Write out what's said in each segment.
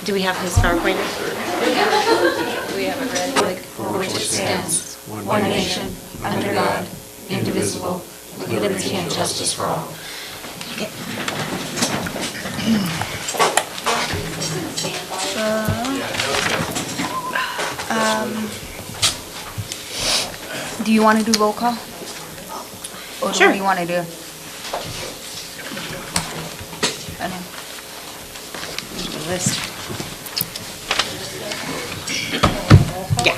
Do we have his PowerPoint? We have it ready. For which it stands, one nation, under God, indivisible, with liberty and justice for all. Okay. Do you want to do roll call? Or Sure. what do you want to do? I know. Here's the list. Yeah.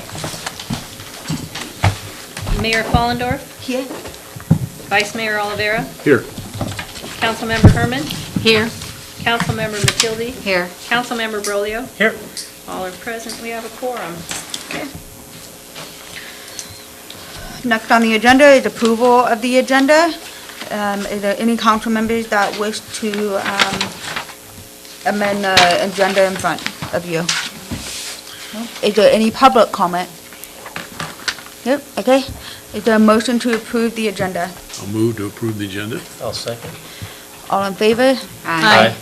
Mayor Fallendorf, Here? Vice Mayor Olivera, Here. Councilmember Herman, Here. Councilmember Matilde, Here. Councilmember Brolio. Here. All are present. We have a quorum. Next on the agenda is approval of the agenda. Is there any council members that wish to amend the agenda in front of you? No? Is there any public comment? Yep, okay. Is there a motion to approve the agenda? I'll move to approve the agenda. I'll second. All in favor? Aye.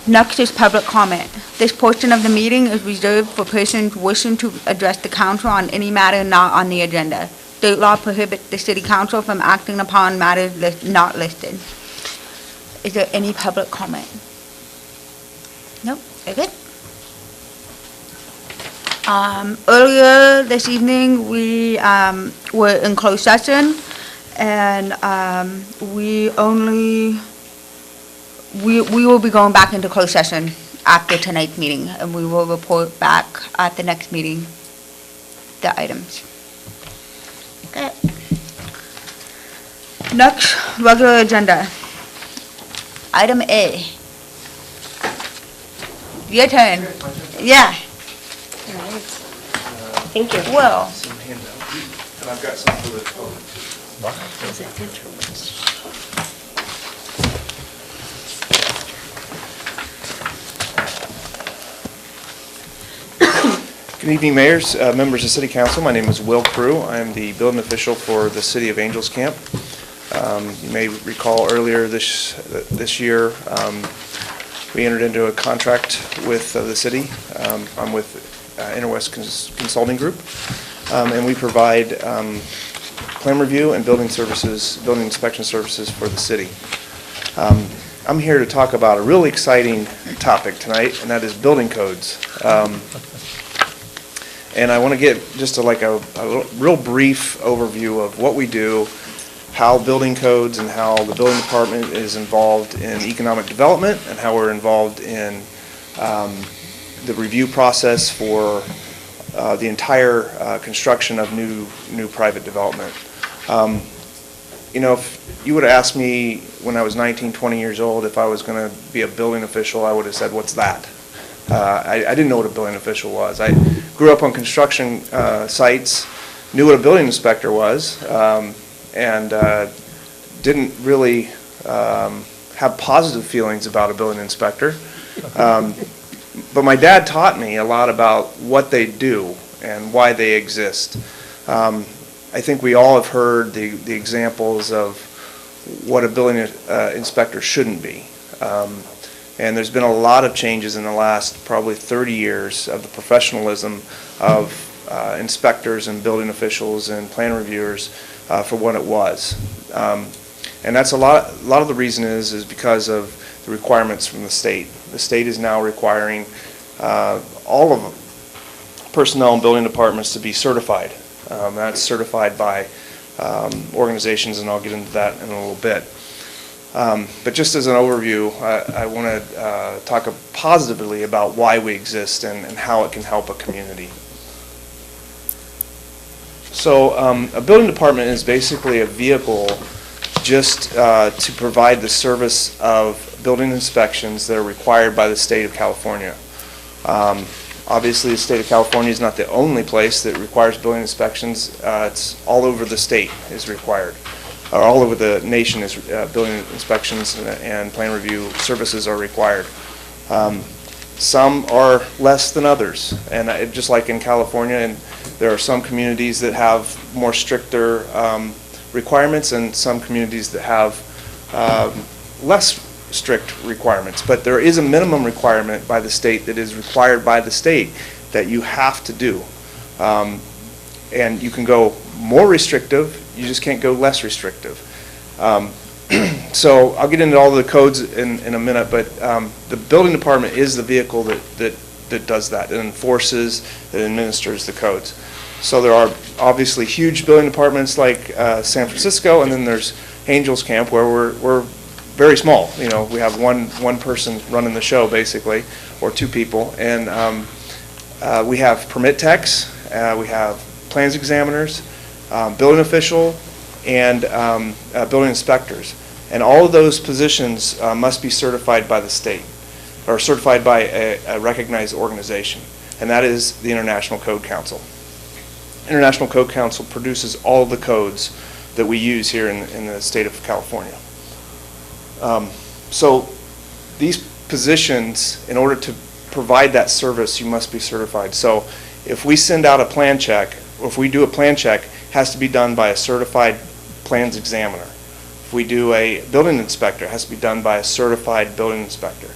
Next is public comment. This portion of the meeting is reserved for persons wishing to address the council on any matter not on the agenda. State law prohibits the city council from acting upon matters not listed. Is there any public comment? Nope, okay. Earlier this evening, we were in closed session, and we will be going back into closed session after tonight's meeting, and we will report back at the next meeting the items. Okay. Next, regular agenda. Item A. Your turn. Yeah, Thank you. well, Some handout, and I've got some for the public. Is it interest? Good evening, mayors, members of City Council. My name is Will Crew. I am the building official for the City of Angels Camp. You may recall earlier this year, we entered into a contract with the city. I'm with Interwest Consulting Group, and we provide plan review and building inspection services for the city. I'm here to talk about a really exciting topic tonight, and that is building codes. And I want to get just a real brief overview of what we do, how building codes and how the building department is involved in economic development, and how we're involved in the review process for the entire construction of new private development. You know, if you would have asked me when I was 19, 20 years old if I was going to be a building official, I would have said, "What's that?" I didn't know what a building official was. I grew up on construction sites, knew what a building inspector was, and didn't really have positive feelings about a building inspector. But my dad taught me a lot about what they do and why they exist. I think we all have heard the examples of what a building inspector shouldn't be. And there's been a lot of changes in the last probably 30 years of the professionalism of inspectors and building officials and plan reviewers for what it was. And that's a lot of the reason is because of the requirements from the state. The state is now requiring all of personnel and building departments to be certified. That's certified by organizations, and I'll get into that in a little bit. But just as an overview, I want to talk positively about why we exist and how it can help a community. So a building department is basically a vehicle just to provide the service of building inspections that are required by the state of California. Obviously, the state of California is not the only place that requires building inspections. It's all over the state is required. Or all over the nation is building inspections and plan review services are required. Some are less than others, and just like in California, and there are some communities that have more stricter requirements, and some communities that have less strict requirements, but there is a minimum requirement by the state that is required by the state that you have to do. And you can go more restrictive, you just can't go less restrictive. So I'll get into all the codes in a minute, but the building department is the vehicle that does that, that enforces, that administers the codes. So there are obviously huge building departments like San Francisco, and then there's Angels Camp where we're very small. You know, we have one person running the show basically, or two people, and we have permit techs, we have plans examiners, building official, and building inspectors. And all of those positions must be certified by the state, or certified by a recognized organization, and that is the International Code Council. International Code Council produces all of the codes that we use here in the state of California. So these positions, in order to provide that service, you must be certified. So if we send out a plan check, or if we do a plan check, it has to be done by a certified plans examiner. If we do a building inspector, it has to be done by a certified building inspector.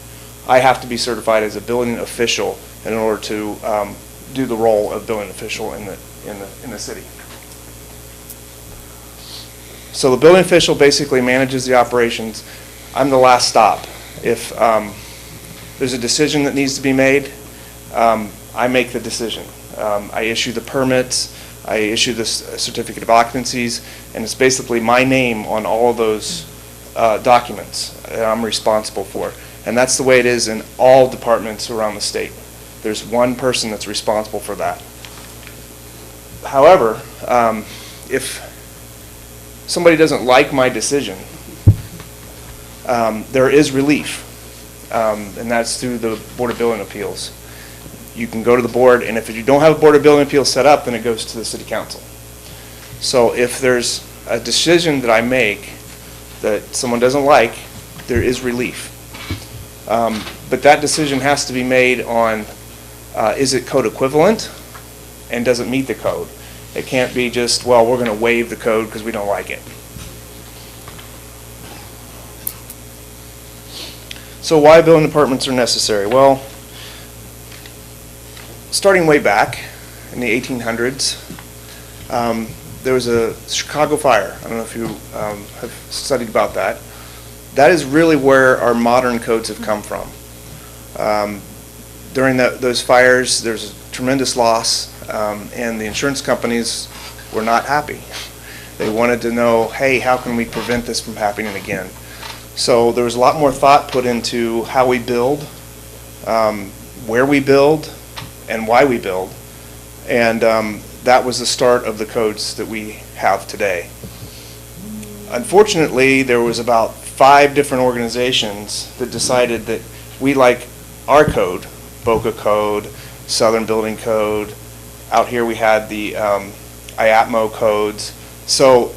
I have to be certified as a building official in order to do the role of building official in the city. So the building official basically manages the operations. I'm the last stop. If there's a decision that needs to be made, I make the decision. I issue the permits, I issue the certificate of occupancies, and it's basically my name on all of those documents that I'm responsible for. And that's the way it is in all departments around the state. There's one person that's responsible for that. However, if somebody doesn't like my decision, there is relief, and that's through the Board of Building Appeals. You can go to the board, and if you don't have a Board of Building Appeals set up, then it goes to the City Council. So if there's a decision that I make that someone doesn't like, there is relief. But that decision has to be made on, is it code equivalent, and does it meet the code? It can't be just, well, we're going to waive the code because we don't like it. So why building departments are necessary? Well, starting way back in the 1800s, there was a Chicago fire. I don't know if you have studied about that. That is really where our modern codes have come from. During those fires, there's a tremendous loss, and the insurance companies were not happy. They wanted to know, hey, how can we prevent this from happening again? So there was a lot more thought put into how we build, where we build, and why we build. And that was the start of the codes that we have today. Unfortunately, there was about 5 different organizations that decided that we like our code, Boca Code, Southern Building Code. Out here we had the IAPMO codes. So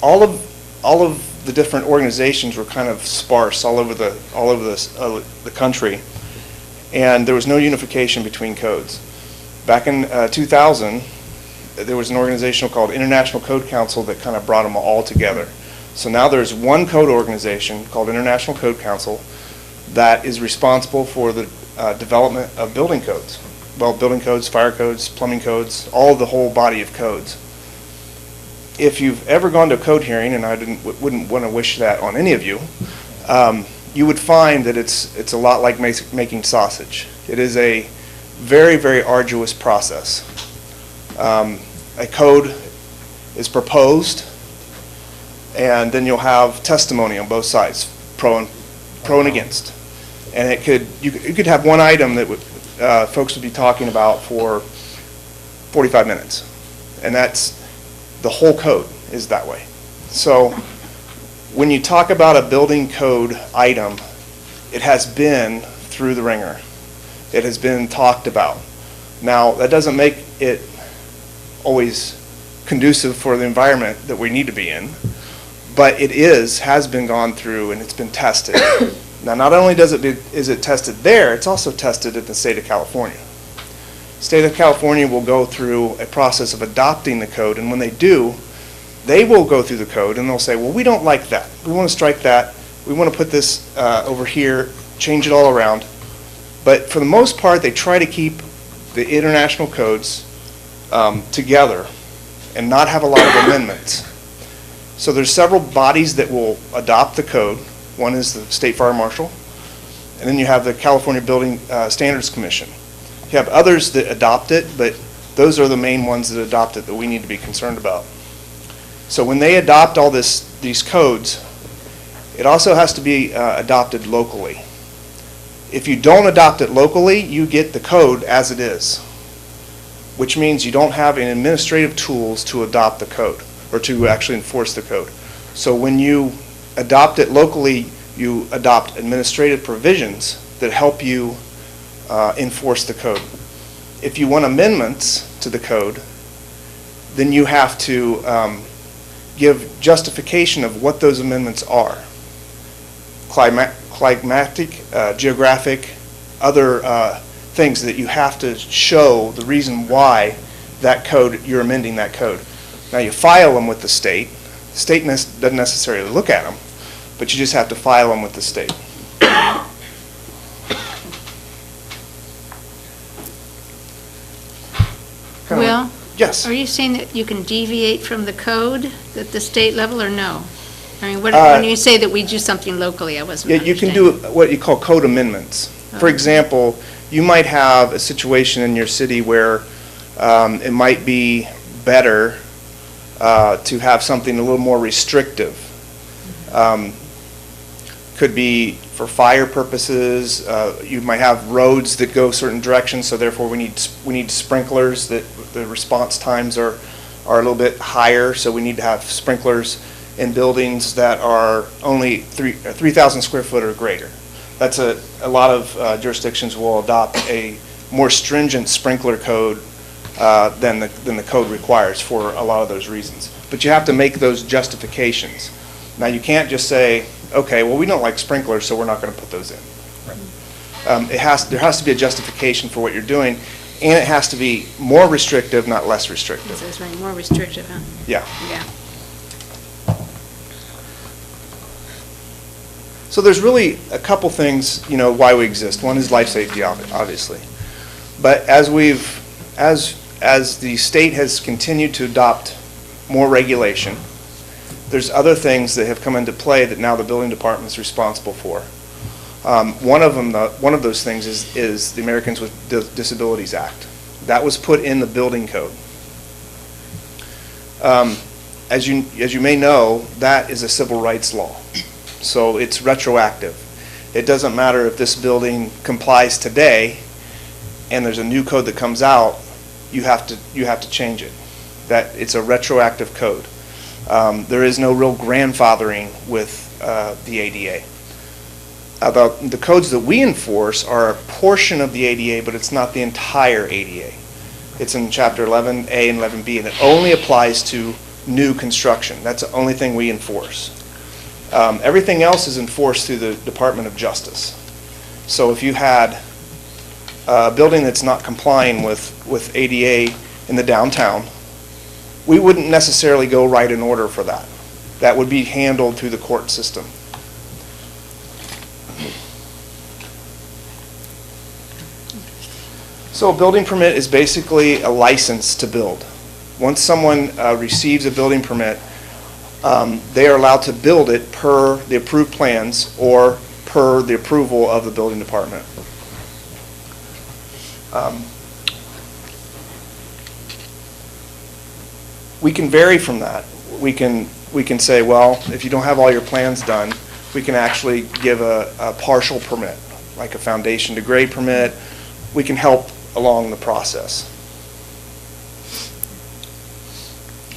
all of the different organizations were kind of sparse all over the country, and there was no unification between codes. Back in 2000, there was an organization called International Code Council that kind of brought them all together. So now there's one code organization called International Code Council that is responsible for the development of building codes. Well, building codes, fire codes, plumbing codes, all of the whole body of codes. If you've ever gone to a code hearing, and I wouldn't want to wish that on any of you, you would find that it's a lot like making sausage. It is a very, very arduous process. A code is proposed, and then you'll have testimony on both sides, pro and against. And you could have one item that folks would be talking about for 45 minutes, and that's the whole code is that way. So when you talk about a building code item, it has been through the ringer. It has been talked about. Now, that doesn't make it always conducive for the environment that we need to be in, but it has been gone through and it's been tested. Now, not only is it tested there, it's also tested at the state of California. State of California will go through a process of adopting the code, and when they do, they will go through the code and they'll say, well, we don't like that. We want to strike that, we want to put this over here, change it all around. But for the most part, they try to keep the international codes together and not have a lot of amendments. So there's several bodies that will adopt the code. One is the State Fire Marshal, and then you have the California Building Standards Commission. You have others that adopt it, but those are the main ones that adopt it that we need to be concerned about. So when they adopt all these codes, it also has to be adopted locally. If you don't adopt it locally, you get the code as it is, which means you don't have any administrative tools to adopt the code or to actually enforce the code. So when you adopt it locally, you adopt administrative provisions that help you enforce the code. If you want amendments to the code, then you have to give justification of what those amendments are. Climatic, geographic, other things that you have to show the reason why that code, you're amending that code. Now you file them with the state. The state doesn't necessarily look at them, but you just have to file them with the state. Will, Yes. are you saying that you can deviate from the code at the state level, or no? I mean, when you say that we do something locally, I wasn't Yeah, you can do what you call code amendments. For Okay. example, you might have a situation in your city where it might be better to have something a little more restrictive. Could be for fire purposes. You might have roads that go certain directions, so therefore we need sprinklers. That the response times are a little bit higher, so we need to have sprinklers in buildings that are only 3,000 square foot or greater. That's a lot of jurisdictions will adopt a more stringent sprinkler code than the code requires for a lot of those reasons. But you have to make those justifications. Now you can't just say, okay, well, we don't like sprinklers, so we're not going to put those in. There has to be a justification for what you're doing, and it has to be more restrictive, not less restrictive. That's right, more restrictive, huh? Yeah. Yeah. So there's really a couple things, why we exist. One is life safety, obviously. But as the state has continued to adopt more regulation, there's other things that have come into play that now the building department is responsible for. One of those things is the Americans with Disabilities Act. That was put in the building code. As you may know, that is a civil rights law. So it's retroactive. It doesn't matter if this building complies today and there's a new code that comes out, you have to change it. That it's a retroactive code. There is no real grandfathering with the ADA. The codes that we enforce are a portion of the ADA, but it's not the entire ADA. It's in Chapter 11A and 11B, and it only applies to new construction. That's the only thing we enforce. Everything else is enforced through the Department of Justice. So if you had a building that's not complying with ADA in the downtown, we wouldn't necessarily go write an order for that. That would be handled through the court system. So a building permit is basically a license to build. Once someone receives a building permit, they are allowed to build it per the approved plans or per the approval of the building department. We can vary from that. We can say, well, if you don't have all your plans done, we can actually give a partial permit, like a foundation to grade permit. We can help along the process.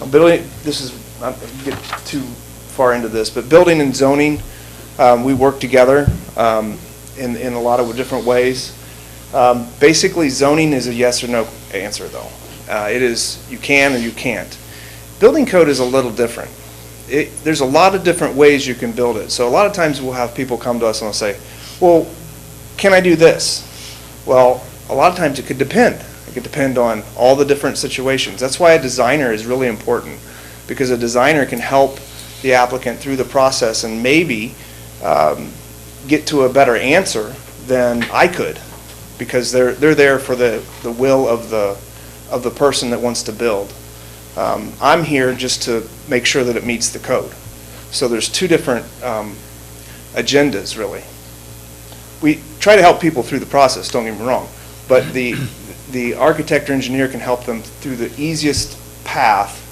Building, this is, not to get too far into this, but building and zoning, we work together in a lot of different ways. Basically, zoning is a yes or no answer, though. It is you can or you can't. Building code is a little different. There's a lot of different ways you can build it. So a lot of times we'll have people come to us and they'll say, well, can I do this? Well, a lot of times it could depend. It could depend on all the different situations. That's why a designer is really important, because a designer can help the applicant through the process and maybe get to a better answer than I could, because they're there for the will of the person that wants to build. I'm here just to make sure that it meets the code. So there's two different agendas, really. We try to help people through the process, don't get me wrong, but the architect or engineer can help them through the easiest path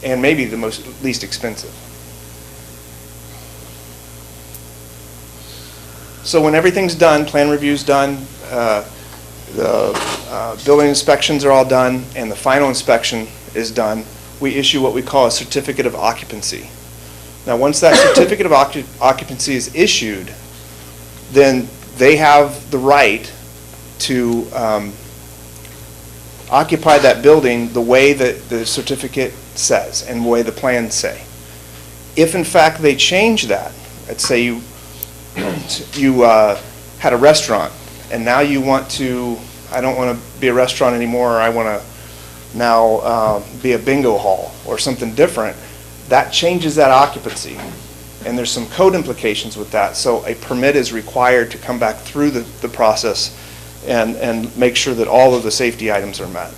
and maybe the least expensive. So when everything's done, plan review's done, the building inspections are all done, and the final inspection is done, we issue what we call a certificate of occupancy. Now, once that certificate of occupancy is issued, then they have the right to occupy that building the way that the certificate says and the way the plans say. If in fact they change that, let's say you had a restaurant and now you want to, I don't want to be a restaurant anymore, I want to now be a bingo hall or something different, that changes that occupancy. And there's some code implications with that. So a permit is required to come back through the process and make sure that all of the safety items are met.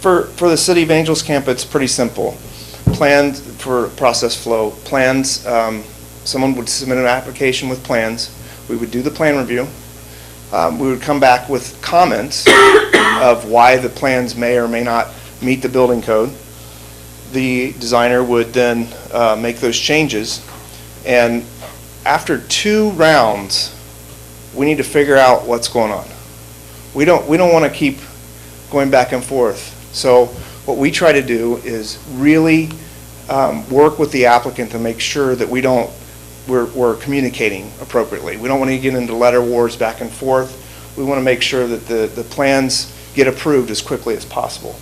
For the City of Angels Camp, it's pretty simple. Plans for process flow. Plans, someone would submit an application with plans. We would do the plan review. We would come back with comments of why the plans may or may not meet the building code. The designer would then make those changes, and after 2 rounds, we need to figure out what's going on. We don't want to keep going back and forth. So what we try to do is really work with the applicant to make sure that we're communicating appropriately. We don't want to get into letter wars back and forth. We want to make sure that the plans get approved as quickly as possible.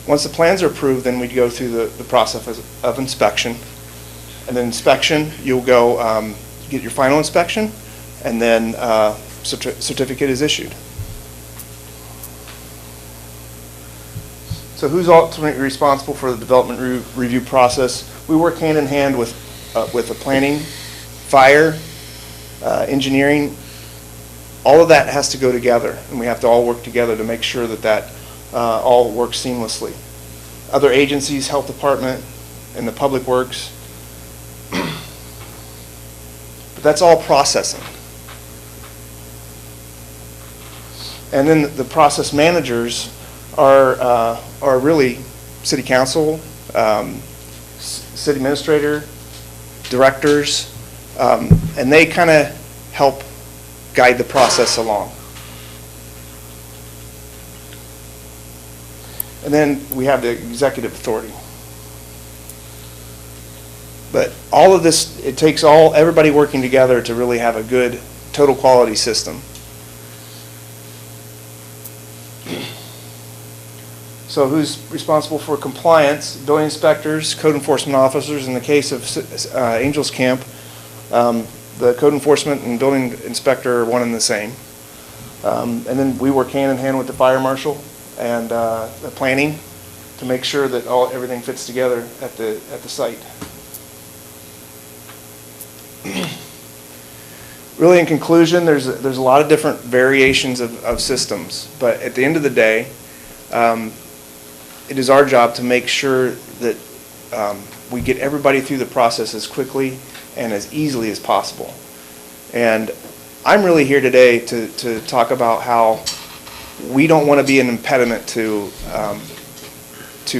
Once the plans are approved, then we'd go through the process of inspection. And then inspection, you'll go get your final inspection, and then certificate is issued. So who's ultimately responsible for the development review process? We work hand in hand with the planning, fire, engineering. All of that has to go together, and we have to all work together to make sure that all works seamlessly. Other agencies, health department, and the public works. But that's all processing. And then the process managers are really city council, city administrator, directors, and they kind of help guide the process along. And then we have the executive authority. But all of this, it takes everybody working together to really have a good total quality system. So who's responsible for compliance? Building inspectors, code enforcement officers. In the case of Angels Camp, the code enforcement and building inspector are one and the same. And then we work hand in hand with the fire marshal and the planning to make sure that everything fits together at the site. Really, in conclusion, there's a lot of different variations of systems, but at the end of the day, it is our job to make sure that we get everybody through the process as quickly and as easily as possible. And I'm really here today to talk about how we don't want to be an impediment to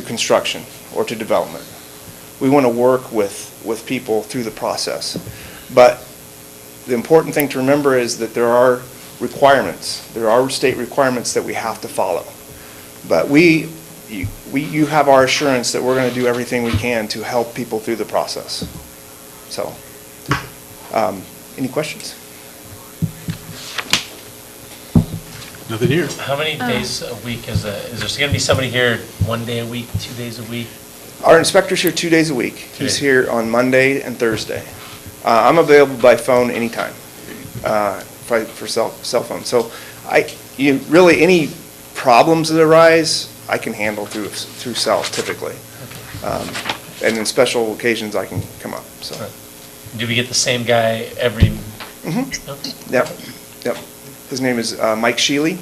construction or to development. We want to work with people through the process. But the important thing to remember is that there are requirements. There are state requirements that we have to follow. But you have our assurance that we're going to do everything we can to help people through the process. So, any questions? Nothing here. How many days a week is there going to be somebody here 1 day a week, 2 days a week? Our inspector's here 2 days a week. He's here on Monday and Thursday. I'm available by phone anytime for cell phone. So really any problems that arise, I can handle through cell typically. and in special occasions, I can come up, so. Right. Do we get the same guy every? Mhm. Okay. Yep. His name is Mike Sheely.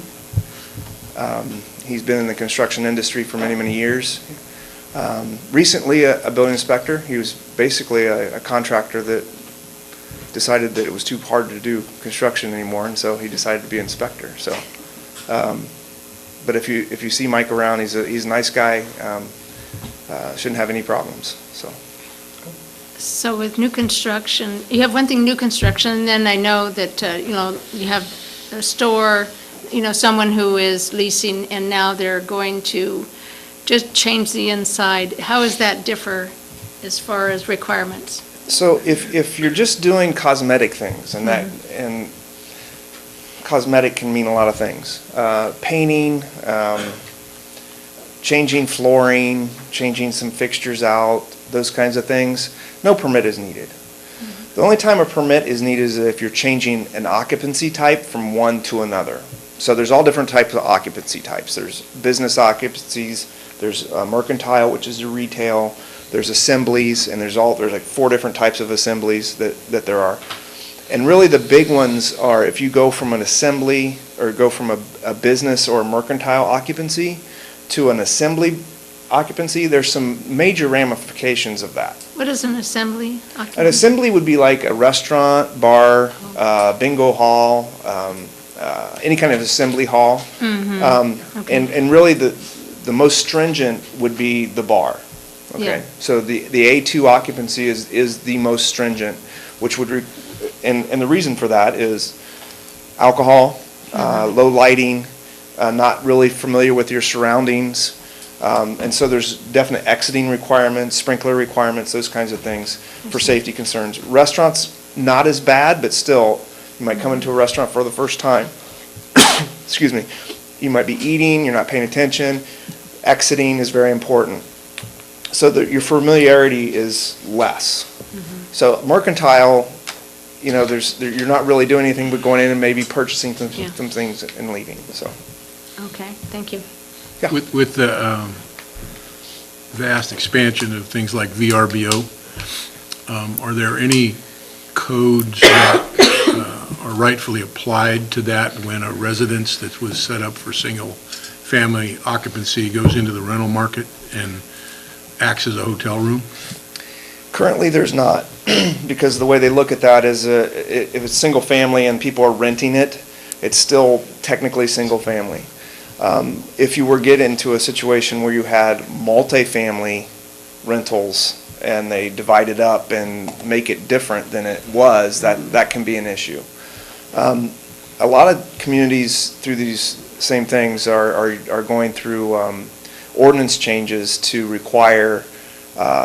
He's been in the construction industry for many, many years. Recently, a building inspector. He was basically a contractor that decided that it was too hard to do construction anymore, and so he decided to be an inspector. So, but if you see Mike around, he's a nice guy. Shouldn't have any problems. So with new construction, you have one thing, new construction, and then I know that, you have a store, someone who is leasing, and now they're going to just change the inside. How does that differ as far as requirements? So if you're just doing cosmetic things, and cosmetic can mean a lot of things, painting, changing flooring, changing some fixtures out, those kinds of things, no permit is needed. The only time a permit is needed is if you're changing an occupancy type from one to another. So there's all different types of occupancy types. There's business occupancies, there's mercantile, which is a retail, there's assemblies, and there's like 4 different types of assemblies that there are. And really the big ones are if you go from an assembly or go from a business or a mercantile occupancy to an assembly occupancy, there's some major ramifications of that. What is an assembly? An assembly would be like a restaurant, bar, bingo hall, any kind of assembly hall. Okay. And really the most stringent would be the bar. Okay, Yeah. so the A2 occupancy is the most stringent, which would, and the reason for that is alcohol, low lighting, not really familiar with your surroundings, and so there's definite exiting requirements, sprinkler requirements, those kinds of things for safety concerns. Restaurants, not as bad, but still, you might come into a restaurant for the first time. Excuse me. You might be eating, you're not paying attention. Exiting is very important. So that your familiarity is less. So mercantile, you're not really doing anything but going in and maybe purchasing some things and leaving. So. Okay, thank you. Yeah. With the vast expansion of things like VRBO, are there any codes that are rightfully applied to that when a residence that was set up for single-family occupancy goes into the rental market and acts as a hotel room? Currently, there's not, because the way they look at that is if it's single-family and people are renting it, it's still technically single-family. If you were get into a situation where you had multifamily rentals and they divide it up and make it different than it was, that can be an issue. A lot of communities through these same things are going through ordinance changes to require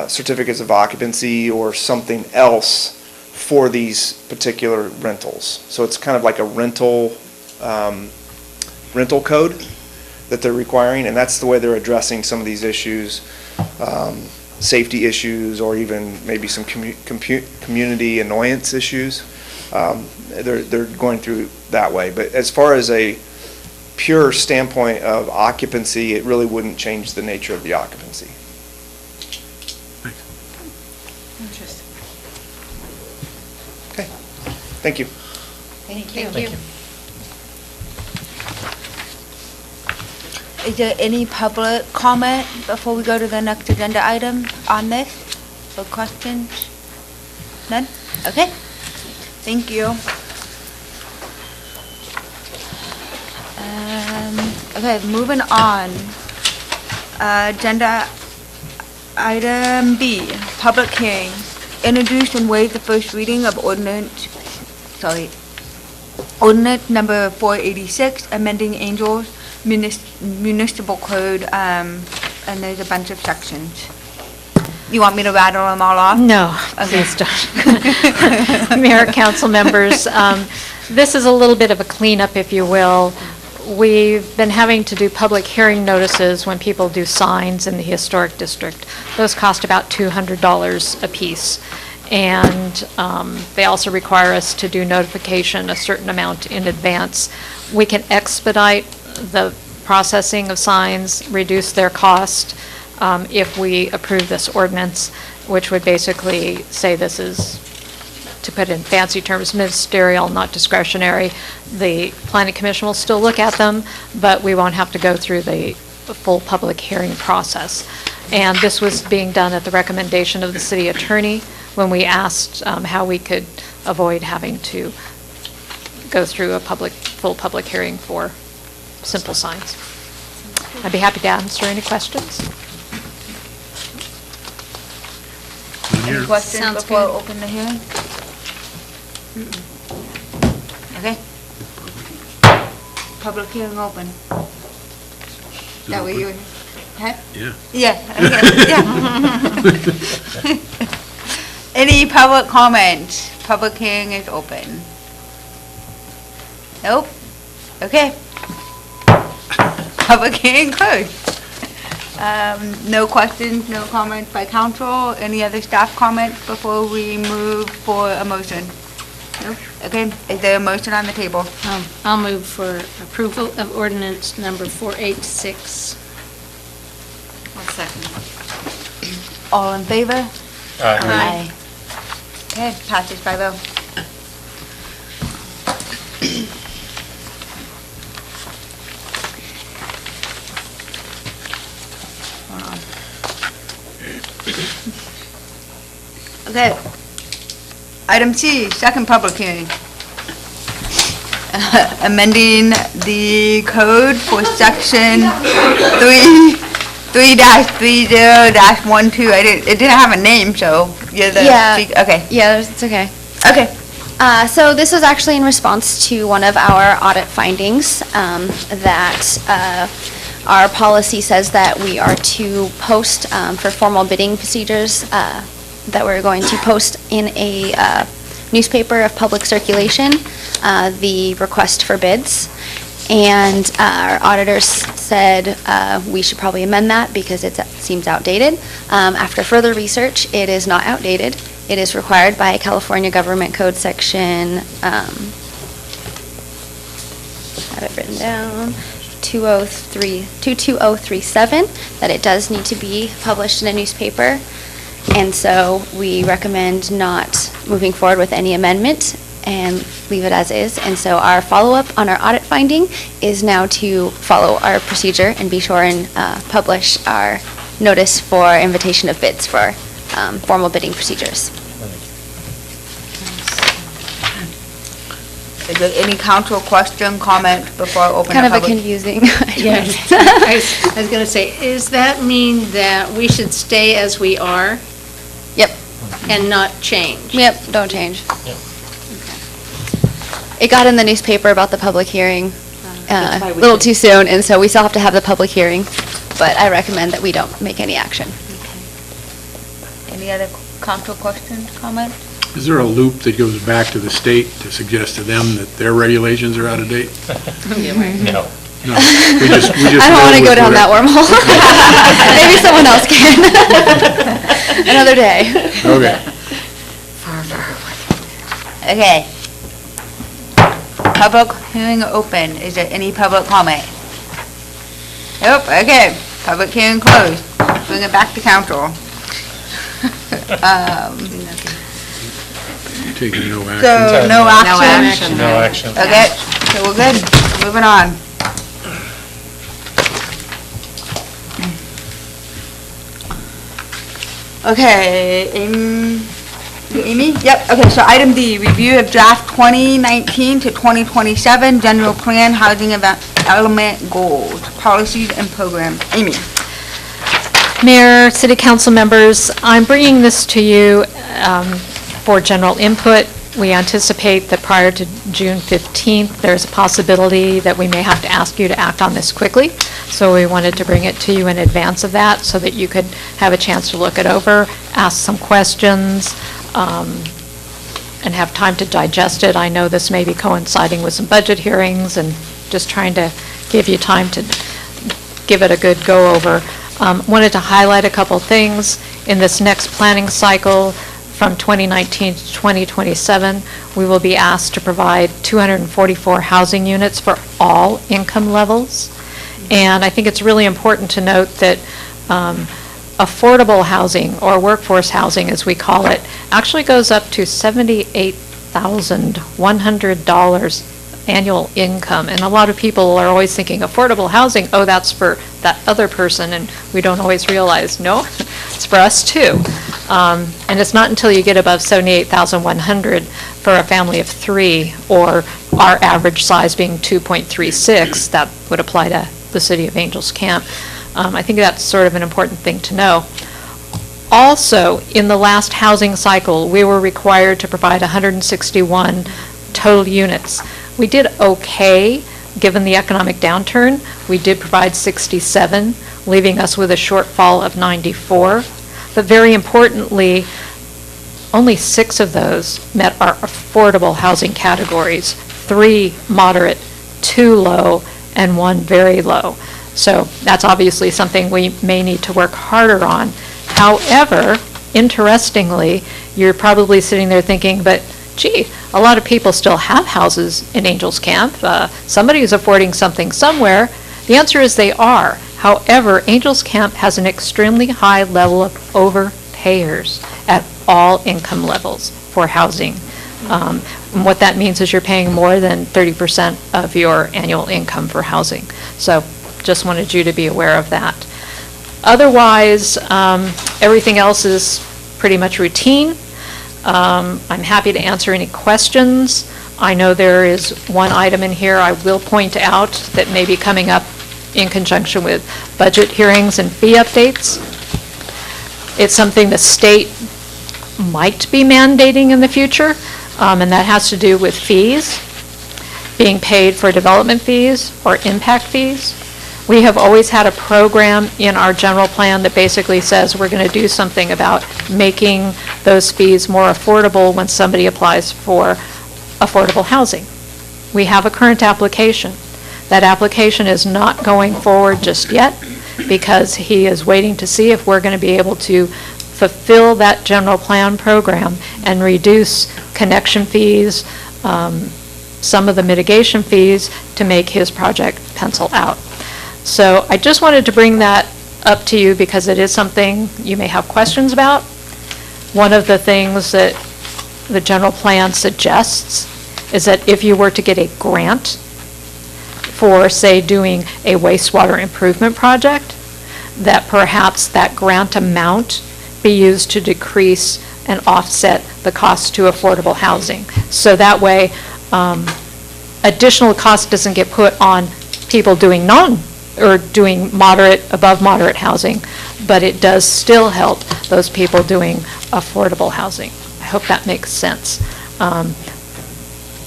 certificates of occupancy or something else for these particular rentals. So it's kind of like a rental code that they're requiring, and that's the way they're addressing some of these issues, safety issues, or even maybe some community annoyance issues. They're going through that way. But as far as a pure standpoint of occupancy, it really wouldn't change the nature of the occupancy. Interesting. Okay, thank you. Thank you. Thank you. Is there any public comment before we go to the next agenda item on this? Or questions? None? Okay. Thank you. Okay, moving on. Agenda item B, public hearing. Introduce and waive the first reading of ordinance number 486, amending Angels Municipal Code, and there's a bunch of sections. You want me to rattle them all off? No, Okay. please don't. Mayor, council members, this is a little bit of a cleanup, if you will. We've been having to do public hearing notices when people do signs in the historic district. Those cost about $200 apiece. And they also require us to do notification a certain amount in advance. We can expedite the processing of signs, reduce their cost. if we approve this ordinance, which would basically say this is, to put it in fancy terms, ministerial, not discretionary. The planning commission will still look at them, but we won't have to go through the full public hearing process. And this was being done at the recommendation of the city attorney when we asked how we could avoid having to go through a full public hearing for simple signs. I'd be happy to answer any questions. Any questions Sounds before I good. open the hearing? Okay. Public hearing open. That way you, huh? Yeah. Yeah, okay, yeah. Any public comment? Public hearing is open. Nope. Okay. Public hearing closed. No questions, no comments by council. Any other staff comments before we move for a motion? Nope. Okay, is there a motion on the table? I'll move for approval of ordinance number 486. One second. All in favor? Aye. Okay, passes 5-0. Hold on. Okay. Item C, second public hearing. Amending the code for section 3-30-12. It didn't have a name, so you're the. Yeah. Okay. Yeah, it's okay. Okay. So this was actually in response to one of our audit findings, that our policy says that we are to post for formal bidding procedures, that we're going to post in a newspaper of public circulation, the request for bids. And our auditors said we should probably amend that because it seems outdated. After further research, it is not outdated. It is required by California Government Code Section, I have it written down, 22037, that it does need to be published in a newspaper. And so we recommend not moving forward with any amendment and leave it as is. And so our follow-up on our audit finding is now to follow our procedure and be sure and publish our notice for invitation of bids for formal bidding procedures. Is there any council question, comment before I open Kind the of a public? confusing. Yes. I was going to say, does that mean that we should stay as we are Yep, and not change? yep, don't change. Yep. It got in the newspaper about the public hearing That's why a we little did- too soon, and so we still have to have the public hearing, but I recommend that we don't make any action. Any other council questions, comments? Is there a loop that goes back to the state to suggest to them that their regulations are out of date? No. No, we just I don't want to go down that wormhole. Maybe someone else can. Another day. Okay. Okay. Public hearing open. Is there any public comment? Nope, okay. Public hearing closed. Bring it back to council. Taking no action. So, no action? No action. Okay, so we're good. Moving on. Okay, Amy? Yep, okay, so item D, review of draft 2019 to 2027 general plan housing element goals, policies and programs. Amy? Mayor, City Council members, I'm bringing this to you for general input. We anticipate that prior to June 15th, there's a possibility that we may have to ask you to act on this quickly. So we wanted to bring it to you in advance of that so that you could have a chance to look it over, ask some questions, and have time to digest it. I know this may be coinciding with some budget hearings and just trying to give you time to give it a good go-over. Wanted to highlight a couple things. In this next planning cycle, from 2019 to 2027, we will be asked to provide 244 housing units for all income levels. And I think it's really important to note that affordable housing, or workforce housing as we call it, actually goes up to $78,100 annual income. And a lot of people are always thinking affordable housing, oh, that's for that other person, and we don't always realize, no, it's for us too. And it's not until you get above $78,100 for a family of 3, or our average size being 2.36, that would apply to the City of Angels Camp. I think that's sort of an important thing to know. Also, in the last housing cycle, we were required to provide 161 total units. We did okay, given the economic downturn. We did provide 67, leaving us with a shortfall of 94. But very importantly, only 6 of those met our affordable housing categories, 3 moderate, 2 low, and 1 very low. So that's obviously something we may need to work harder on. However, interestingly, you're probably sitting there thinking, but gee, a lot of people still have houses in Angels Camp. Somebody is affording something somewhere. The answer is they are. However, Angels Camp has an extremely high level of overpayers at all income levels for housing. And what that means is you're paying more than 30% of your annual income for housing. So just wanted you to be aware of that. Otherwise, everything else is pretty much routine. I'm happy to answer any questions. I know there is one item in here I will point out that may be coming up in conjunction with budget hearings and fee updates. It's something the state might be mandating in the future, and that has to do with fees, being paid for development fees or impact fees. We have always had a program in our general plan that basically says we're going to do something about making those fees more affordable when somebody applies for affordable housing. We have a current application. That application is not going forward just yet because he is waiting to see if we're going to be able to fulfill that general plan program and reduce connection fees, some of the mitigation fees to make his project pencil out. So I just wanted to bring that up to you because it is something you may have questions about. One of the things that the general plan suggests is that if you were to get a grant for, say, doing a wastewater improvement project, that perhaps that grant amount be used to decrease and offset the cost to affordable housing. So that way, additional cost doesn't get put on people doing doing moderate, above moderate housing, but it does still help those people doing affordable housing. I hope that makes sense.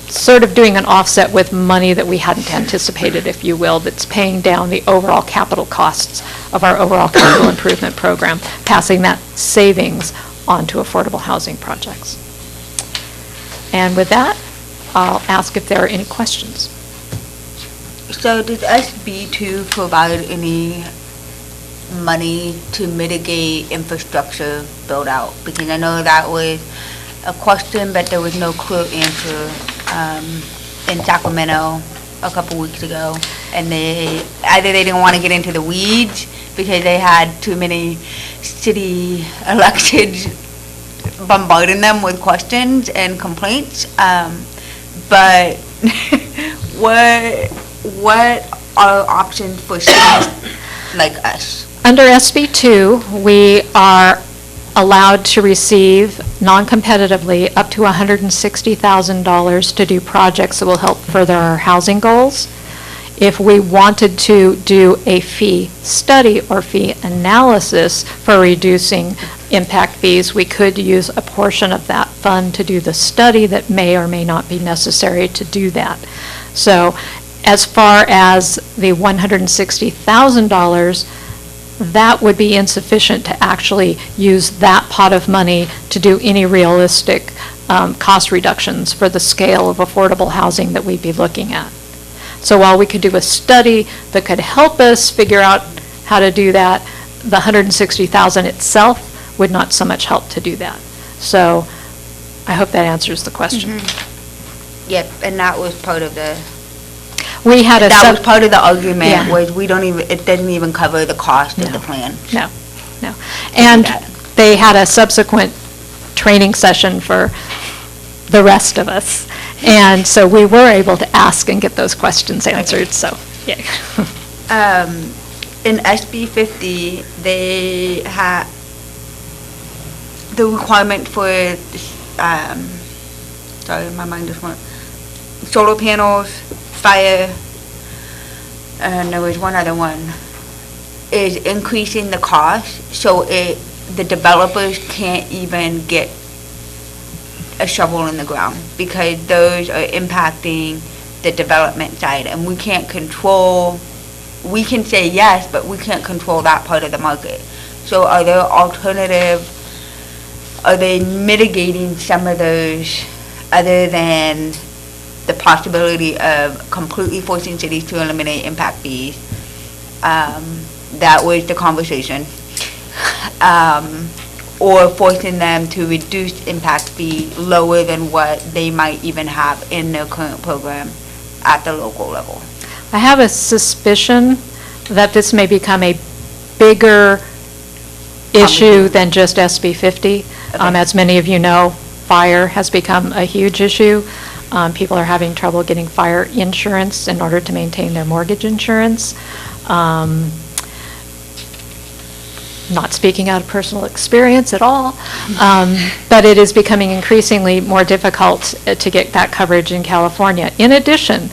Sort of doing an offset with money that we hadn't anticipated, if you will, that's paying down the overall capital costs of our overall capital improvement program, passing that savings on to affordable housing projects. And with that, I'll ask if there are any questions. So did SB2 provide any money to mitigate infrastructure build out? Because I know that was a question, but there was no clear answer in Sacramento a couple weeks ago. And they didn't want to get into the weeds because they had too many city electeds bombarding them with questions and complaints. But what are options for cities like us? Under SB2, we are allowed to receive non-competitively up to $160,000 to do projects that will help further our housing goals. If we wanted to do a fee study or fee analysis for reducing impact fees, we could use a portion of that fund to do the study that may or may not be necessary to do that. So as far as the $160,000, that would be insufficient to actually use that pot of money to do any realistic cost reductions for the scale of affordable housing that we'd be looking at. So while we could do a study that could help us figure out how to do that, the $160,000 itself would not so much help to do that. So I hope that answers the question. Mm-hmm. Yep, and that was part of the We had that was part of the argument, Yeah. was we don't even, it doesn't even cover the cost of No. the plan. No. no. And they had a subsequent training session for the rest of us. And so we were able to ask and get those questions answered, so, yeah. In SB 50, they had the requirement for, sorry, my mind just went, solar panels, fire, and there was one other one, is increasing the cost, so the developers can't even get a shovel in the ground, because those are impacting the development side, and we can't control, we can say yes, but we can't control that part of the market. So are there are they mitigating some of those other than the possibility of completely forcing cities to eliminate impact fees? That was the conversation. Or forcing them to reduce impact fee lower than what they might even have in their current program at the local level. I have a suspicion that this may become a bigger issue than just SB 50. Okay. As many of you know, fire has become a huge issue. People are having trouble getting fire insurance in order to maintain their mortgage insurance. Not speaking out of personal experience at all, but it is becoming increasingly more difficult to get that coverage in California. In addition,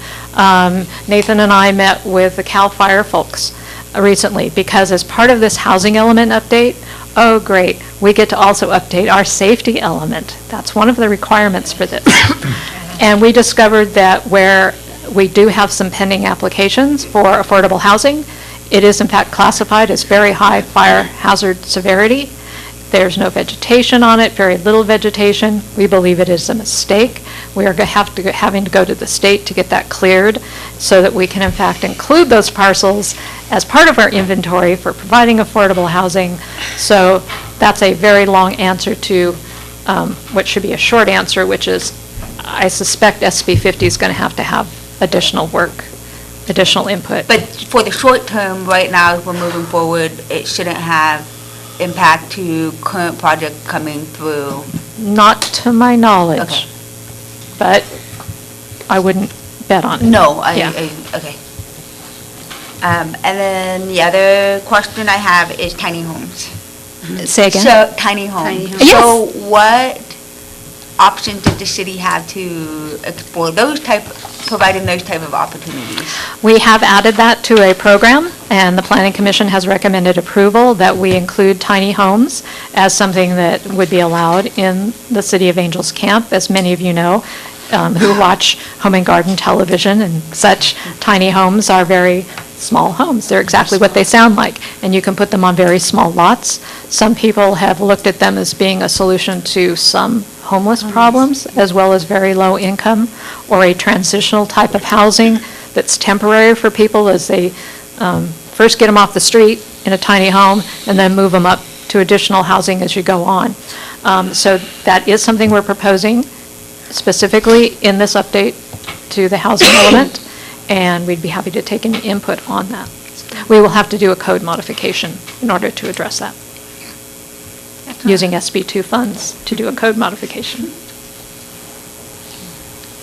Nathan and I met with the CAL FIRE folks recently, because as part of this housing element update, oh great, we get to also update our safety element. That's one of the requirements for this. And we discovered that where we do have some pending applications for affordable housing, it is in fact classified as very high fire hazard severity. There's no vegetation on it, very little vegetation. We believe it is a mistake. We are having to go to the state to get that cleared so that we can in fact include those parcels as part of our inventory for providing affordable housing. So that's a very long answer to what should be a short answer, which is I suspect SB 50 is going to have additional work, additional input. But for the short term, right now, as we're moving forward, it shouldn't have impact to current project coming through? Not to my knowledge. Okay. But I wouldn't bet on it. No, Yeah. okay. And then the other question I have is tiny homes. Say again? So, tiny homes. homes. So what options did the city have to explore providing those type of opportunities? We have added that to a program, and the Planning Commission has recommended approval that we include tiny homes as something that would be allowed in the City of Angels Camp. As many of you know, who watch Home and Garden television and such, tiny homes are very small homes. They're exactly what they sound like, and you can put them on very small lots. Some people have looked at them as being a solution to some homeless problems, as well as very low income, or a transitional type of housing that's temporary for people as they first get them off the street in a tiny home and then move them up to additional housing as you go on. So that is something we're proposing specifically in this update to the housing element, and we'd be happy to take any input on that. We will have to do a code modification in order to address that, using SB2 funds to do a code modification.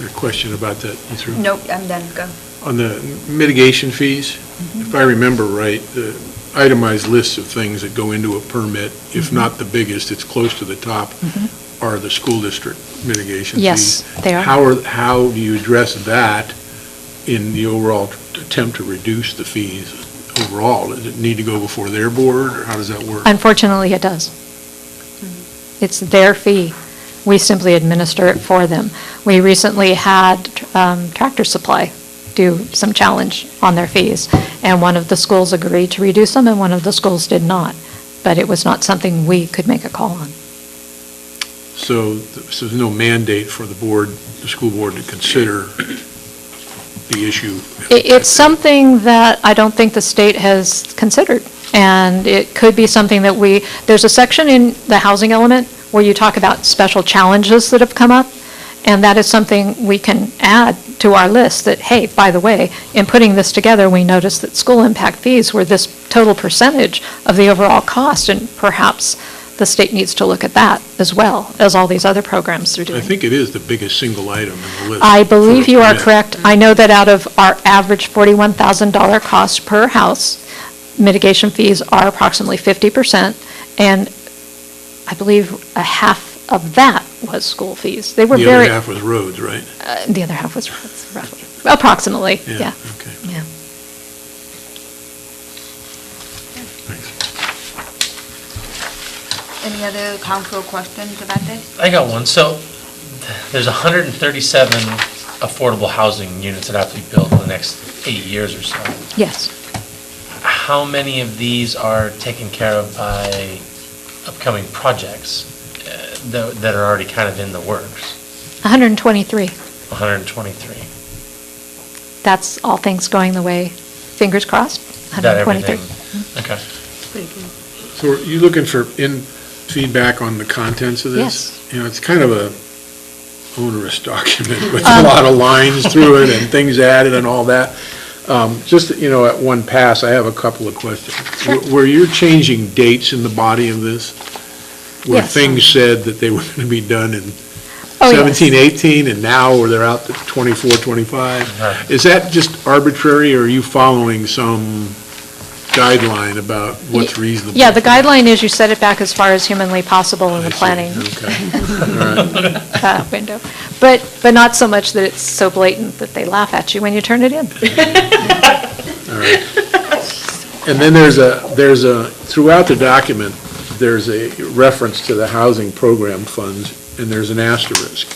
A question about that, you through? Nope, I'm done, go. On the mitigation fees, if I remember right, the itemized lists of things that go into a permit, if not the biggest, it's close to the top, are the school district mitigation fees. Yes, they are. How do you address that in the overall attempt to reduce the fees overall? Does it need to go before their board, or how does that work? Unfortunately, it does. It's their fee. We simply administer it for them. We recently had Tractor Supply do some challenge on their fees, and one of the schools agreed to reduce them, and one of the schools did not. But it was not something we could make a call on. So there's no mandate for the board, the school board, to consider the issue? It's something that I don't think the state has considered, and it could be something that there's a section in the housing element where you talk about special challenges that have come up, And that is something we can add to our list, that, hey, by the way, in putting this together, we noticed that school impact fees were this total percentage of the overall cost, and perhaps the state needs to look at that as well as all these other programs they're doing. I think it is the biggest single item in the list. I believe for a you are permit. correct. I know that out of our average $41,000 cost per house, mitigation fees are approximately 50%, and I believe a half of that was school fees. They were The very... other half was roads, right? The other half was roughly, approximately, yeah. Okay. Yeah. Thanks. Any other council questions about this? I got one. So there's 137 affordable housing units that have to be built in the next 8 years or so. Yes. How many of these are taken care of by upcoming projects that are already kind of in the works? 123. 123. That's all things going the way, fingers crossed. Is that 123. everything? Okay. So are you looking for feedback on the contents of this? Yes. You know, it's kind of a onerous document with a lot of lines through it and things added and all that. Just, you know, at one pass, I have a couple of questions. Sure. Were you changing dates in the body of this? Where Yes. things said that they were going to be done in Oh, yes. 17, 18, and now where they're out to 24, 25? Right. Is that just arbitrary, or are you following some guideline about what's reasonable? Yeah, the guideline is you set it back as far as humanly possible in I the see. planning Okay. All right. window. But not so much that it's so blatant that they laugh at you when you turn it in. All right. And then there's a, throughout the document, there's a reference to the housing program funds, and there's an asterisk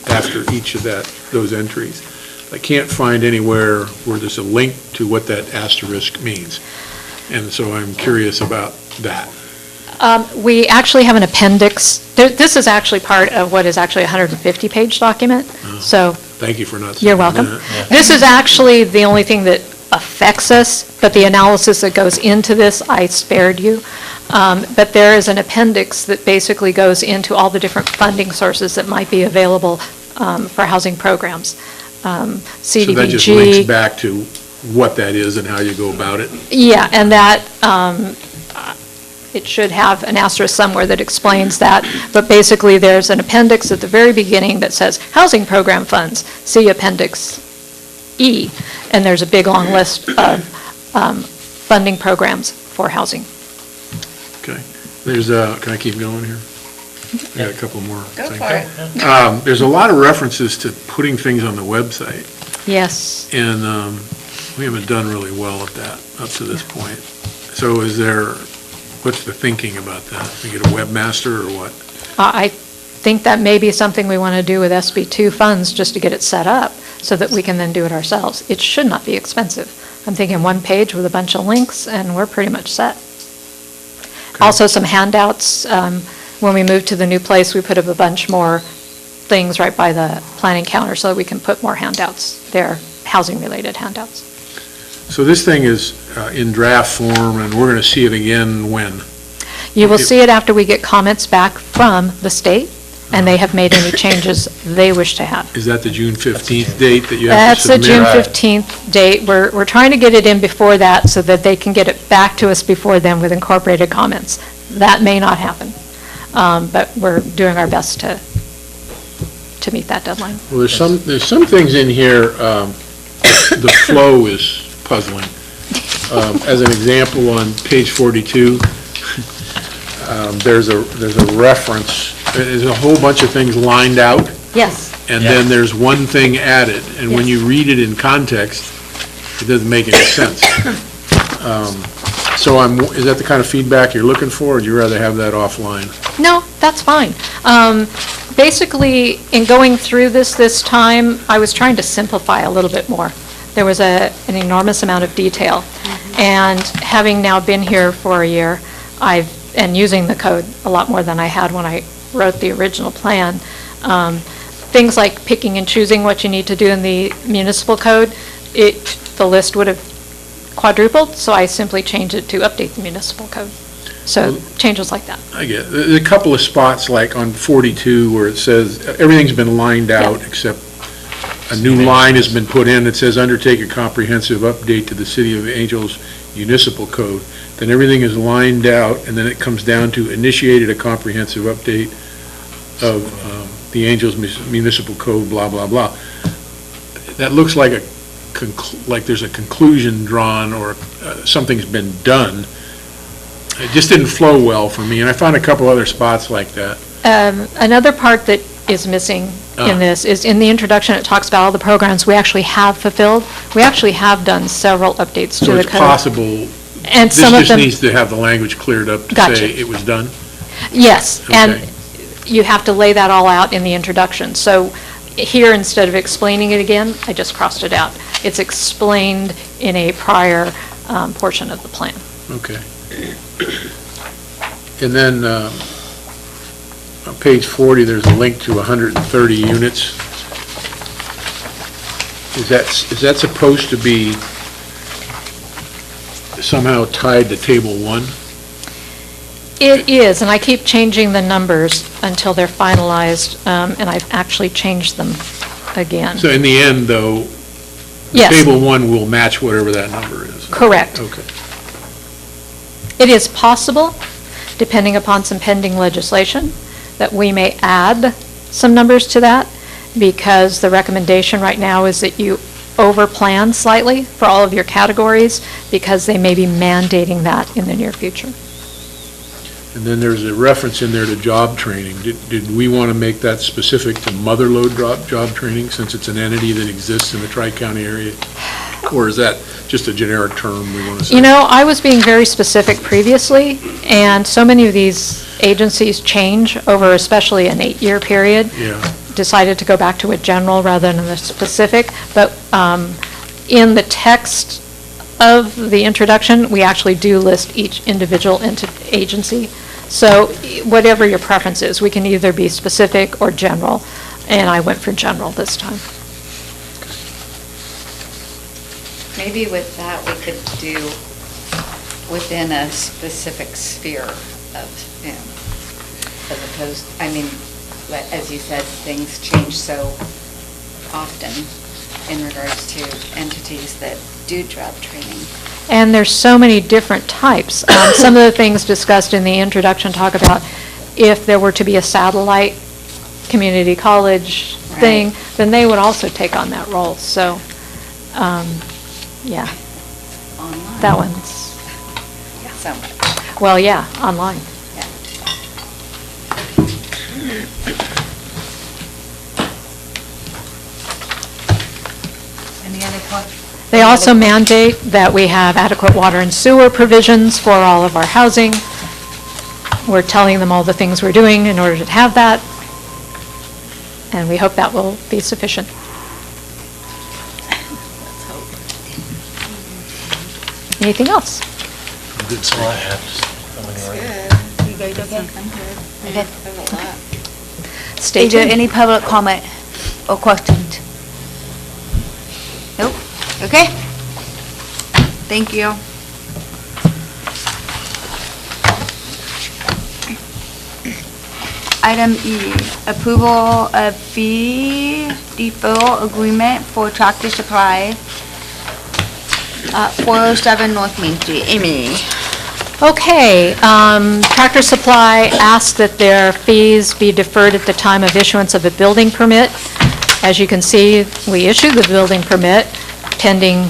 after each of those entries. I can't find anywhere where there's a link to what that asterisk means. And so I'm curious about that. We actually have an appendix. This is actually part of what is actually a 150-page document, so Thank you for not you're saying welcome. that. This is actually the only thing that affects us, but the analysis that goes into this, I spared you. But there is an appendix that basically goes into all the different funding sources that might be available for housing programs. CDBG. So that just links back to what that is and how you go about it? Yeah, and that, it should have an asterisk somewhere that explains that, but basically there's an appendix at the very beginning that says Housing Program Funds, see Appendix E, and there's a big long list of funding programs for housing. Okay. There's can I keep going here? I got a couple more. Go things. for it. There's a lot of references to putting things on the website, Yes. and we haven't done really well at that up to this point. So what's the thinking about that? We get a webmaster or what? I think that may be something we want to do with SB2 funds, just to get it set up, so that we can then do it ourselves. It should not be expensive. I'm thinking one page with a bunch of links, and we're pretty much set. Okay. Also, some handouts. When we moved to the new place, we put up a bunch more things right by the planning counter, so that we can put more handouts there, housing-related handouts. So this thing is in draft form, and we're going to see it again when? You will see it after we get comments back from the state, and they have made any changes they wish to have. Is that the June 15th date that you have That's to the submit? June 15th date. We're trying to get it in before that so that they can get it back to us before then with incorporated comments. That may not happen, but we're doing our best to meet that deadline. Well, there's some things in here, the flow is puzzling. As an example, on page 42, there's a reference, there's a whole bunch of things lined out, Yes. and Yeah. then there's one thing added, and when Yes. you read it in context, it doesn't make any sense. So is that the kind of feedback you're looking for, or would you rather have that offline? No, that's fine. Basically, in going through this time, I was trying to simplify a little bit more. There was an enormous amount of detail. And having now been here for a year, and using the code a lot more than I had when I wrote the original plan, things like picking and choosing what you need to do in the municipal code, the list would have quadrupled, so I simply changed it to update the municipal code. So changes like that. I get it. There's a couple of spots, like on 42, where it says, everything's been lined out, except a new line has been put in that says, undertake a comprehensive update to the City of Angels Municipal Code. Then everything is lined out, and then it comes down to initiated a comprehensive update of the Angels Municipal Code, blah, blah, blah. That looks like like there's a conclusion drawn, or something's been done. It just didn't flow well for me, and I found a couple other spots like that. Another part that is missing in this is in the introduction, it talks about all the programs we actually have fulfilled. We actually have done several updates to So the it's code. possible, And this some of just them, needs to have the language cleared up to Gotcha. say it was done? yes, and Okay. you have to lay that all out in the introduction. So here, instead of explaining it again, I just crossed it out. It's explained in a prior portion of the plan. Okay. And then, on page 40, there's a link to 130 units. Is that supposed to be somehow tied to Table 1? It is, and I keep changing the numbers until they're finalized, and I've actually changed them again. So in the end, though, Yes. Table 1 will match whatever that number is? Correct. Okay. It is possible, depending upon some pending legislation, that we may add some numbers to that, because the recommendation right now is that you over-plan slightly for all of your categories, because they may be mandating that in the near future. And then there's a reference in there to job training. Did we want to make that specific to mother load job training, since it's an entity that exists in the Tri-County area? Or is that just a generic term we want to say? You know, I was being very specific previously, and so many of these agencies change over especially an 8-year period. Yeah. Decided to go back to a general rather than a specific, but in the text of the introduction, we actually do list each individual agency. So whatever your preference is, we can either be specific or general, and I went for general this time. Maybe with that, we could do within a specific sphere of, as opposed, I mean, as you said, things change so often in regards to entities that do job training. And there's so many different types. Some of the things discussed in the introduction talk about if there were to be a satellite community college thing, then they would also take on that role. So, yeah. Online. That one's, So much. well, yeah, online. Yeah. Any other questions? They also mandate that we have adequate water and sewer provisions for all of our housing. We're telling them all the things we're doing in order to have that, and we hope that will be sufficient. Anything else? That's all I have. Just going right. You guys okay? Okay. Stay Is there tuned. any public comment or questions? Nope. Okay. Thank you. Item E, approval of fee deferral agreement for Tractor Supply, 407 North Main Street. Amy. Okay, Tractor Supply asked that their fees be deferred at the time of issuance of a building permit. As you can see, we issued the building permit pending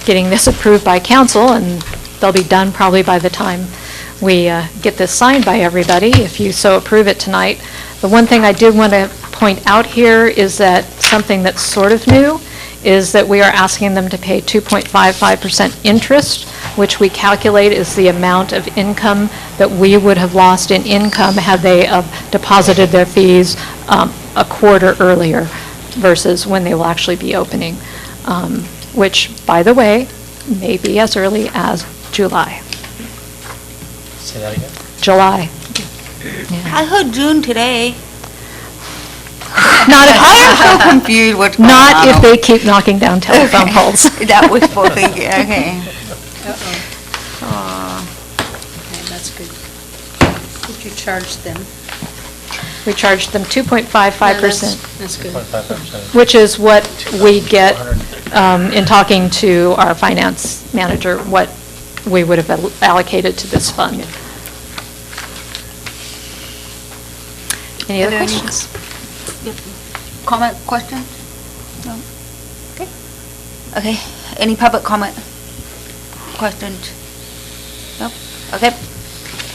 getting this approved by council, and they'll be done probably by the time we get this signed by everybody, if you so approve it tonight. The one thing I did want to point out here is that something that's sort of new is that we are asking them to pay 2.55% interest, which we calculate is the amount of income that we would have lost in income had they deposited their fees a quarter earlier versus when they will actually be opening, which, by the way, may be as early as July. Say that again? July. I heard June today. Not I am if, so confused what's going on. not if they keep knocking down telephone poles. That was for thinking, okay. That's good. Did you charge them? We charged them 2.55%. That's good. 0.55%. Which is what we get in talking to our finance manager, what we would have allocated to this fund. Any other questions? Comment, question? No? Okay. Okay, any public comment? Questions? Nope, okay.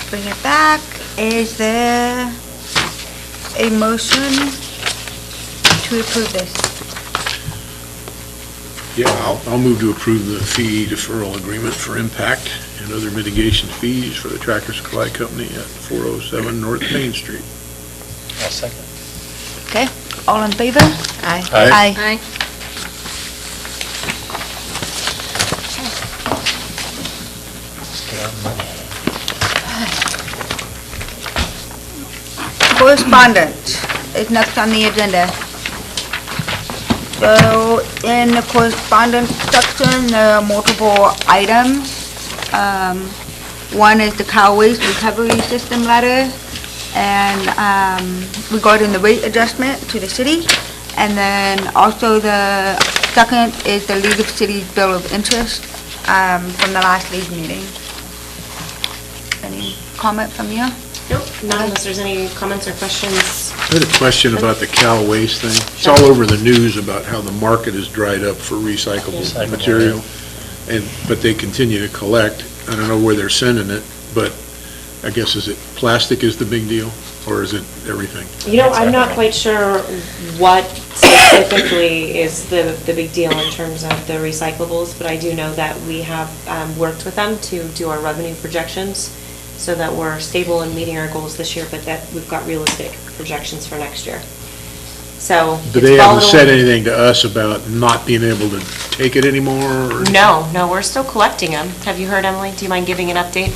Bring it back. Is there a motion to approve this? Yeah, I'll move to approve the fee deferral agreement for impact and other mitigation fees for the Tractor Supply Company at 407 North Main Street. I'll second. Okay, all in favor? Aye. Aye. Aye. Let's get our money. Correspondence is next on the agenda. So in the correspondence section, there are multiple items. One is the cow waste recovery system letter, and regarding the rate adjustment to the city. And then also the second is the League of Cities Bill of Interest from the last league meeting. Any comment from you? Nope, not unless there's any comments or questions. I had a question about the cow waste thing. It's all over the news about how the market is dried up for recyclable Recyclable, material, but they continue to collect. I don't know where they're sending it, but I guess is it plastic is the big deal, or is it everything? You know, I'm not quite sure what specifically is the big deal in terms of the recyclables, but I do know that we have worked with them to do our revenue projections so that we're stable and meeting our goals this year, but that we've got realistic projections for next year. So But it's they haven't volatile. said anything to us about not being able to take it anymore? Or anything? No, we're still collecting them. Have you heard, Emily? Do you mind giving an update?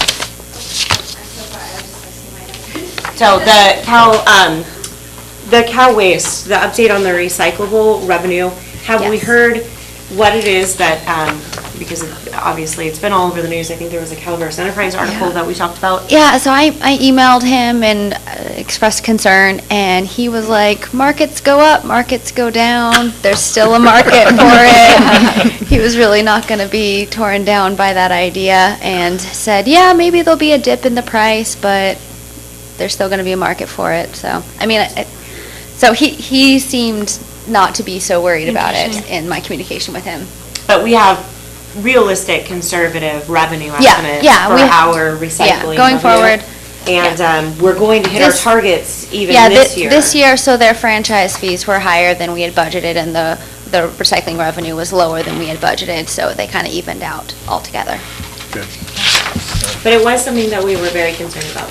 So the cow waste, the update on the recyclable revenue, have we Yes. heard what it is that, because obviously it's been all over the news, I think there was a Calaveras Enterprise article Yeah. that we talked about. Yeah, so I emailed him and expressed concern, and he was like, markets go up, markets go down, there's still a market for it. He was really not going to be torn down by that idea, and said, yeah, maybe there'll be a dip in the price, but there's still going to be a market for it, so, I mean, so he seemed not to be so worried about it Interesting. in my communication with him. But we have realistic, conservative revenue Yeah, estimates yeah, for we- our recycling. going revenue. forward. And we're going to hit our This- targets even Yeah, this year. this year, so their franchise fees were higher than we had budgeted, and the recycling revenue was lower than we had budgeted, so they kind of evened out altogether. Okay. But it was something that we were very concerned about,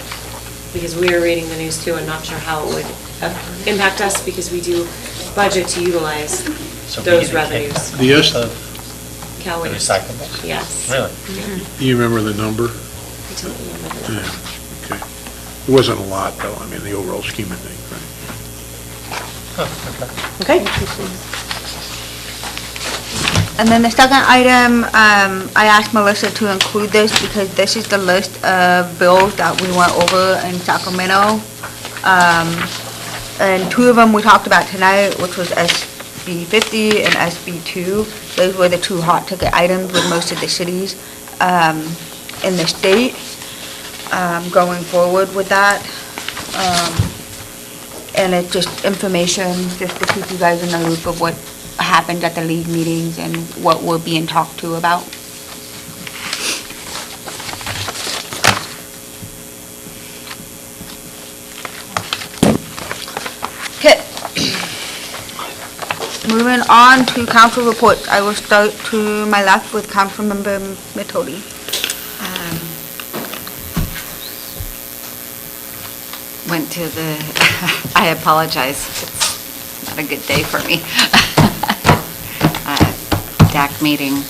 because we were reading the news too and not sure how it would impact us, because we do budget to utilize So we those get a revenues. kick The est- of Cow the waste. recyclables? Yes. Really? Do you remember the number? I don't remember that. Yeah, okay. It wasn't a lot, though, I mean, the overall scheme of things, right? Okay. And then the second item, I asked Melissa to include this because this is the list of bills that we went over in Sacramento. And two of them we talked about tonight, which was SB 50 and SB 2. Those were the two hot ticket items with most of the cities in the state going forward with that. And it's just information, just to keep you guys in the loop of what happened at the league meetings and what we're being talked to about. Okay. Moving on to council reports. I will start to my left with Councilmember Mitodi. Went to the, I apologize, it's not a good day for me. DAC meeting,